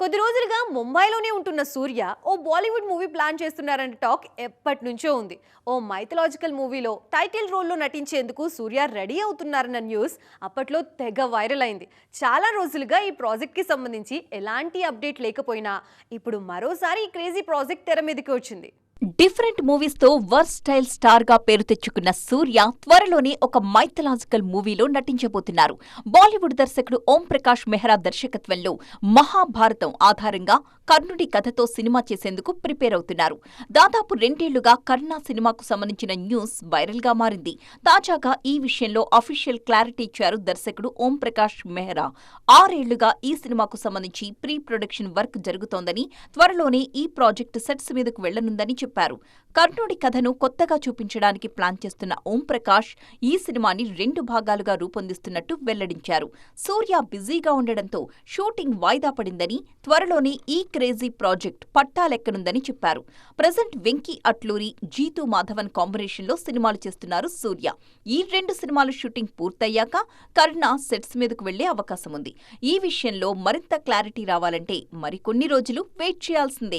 కొద్ది రోజులుగా ముంబైలోనే ఉంటున్న సూర్య ఓ బాలీవుడ్ మూవీ ప్లాన్ చేస్తున్నారన్న టాక్ ఎప్పటి నుంచో ఉంది. ఓ మైథలాజికల్ మూవీలో టైటిల్ రోల్లో నటించేందుకు సూర్య రెడీ అవుతున్నారన్న న్యూస్ అప్పట్లో తెగ వైరల్ అయింది. చాలా రోజులుగా ఈ ప్రాజెక్ట్కి సంబంధించి ఎలాంటి అప్డేట్ లేకపోయినా ఇప్పుడు మరోసారి ఈ క్రేజీ ప్రాజెక్ట్ తెర మీదకి వచ్చింది. డిఫరెంట్ మూవీస్ తో వర్స్టైల్ స్టార్ గా పేరు తెచ్చుకున్న సూర్య త్వరలోనే ఒక మైథలాజికల్ మూవీలో నటించబోతున్నారు. బాలీవుడ్ దర్శకుడు ఓం ప్రకాష్ మెహ్రా దర్శకత్వంలో మహాభారతం ఆధారంగా కర్ణుడి కథతో సినిమా చేసేందుకు ప్రిపేర్ అవుతున్నారు. దాదాపు 2 ఏళ్లుగా కర్ణ సినిమాకు సంబంధించిన న్యూస్ వైరల్ గా మారింది. తాజాగా ఈ విషయంలో అఫీషియల్ క్లారిటీ ఇచ్చారు దర్శకుడు ఓం ప్రకాష్ మెహ్రా. 6 ఏళ్లుగా ఈ సినిమాకు సంబంధించి ప్రీ ప్రొడక్షన్ వర్క్ జరుగుతోందని, త్వరలోనే ఈ ప్రాజెక్టు సెట్స్ మీదకు వెళ్లనుందని చెప్పారు. కర్ణుడి కథను కొత్తగా చూపించడానికి ప్లాన్ చేస్తున్న ఓం ప్రకాష్ ఈ సినిమాని 2 భాగాలుగా రూపొందిస్తున్నట్టు వెల్లడించారు. సూర్య బిజీగా ఉండడంతో షూటింగ్ వాయిదా పడిందని, త్వరలోనే ఈ క్రేజీ ప్రాజెక్ట్ పట్టాలెక్కనుందని చెప్పారు. ప్రజెంట్ వెంకీ అట్లూరి, జీతూ మాధవన్ కాంబినేషన్లో సినిమాలు చేస్తున్నారు సూర్య. ఈ 2 సినిమాలు షూటింగ్ పూర్తయ్యాక కర్ణ సెట్స్ మీదకు వెళ్లే అవకాశం ఉంది. ఈ విషయంలో మరింత క్లారిటీ రావాలంటే మరికొన్ని రోజులు వెయిట్ చేయాల్సిందే.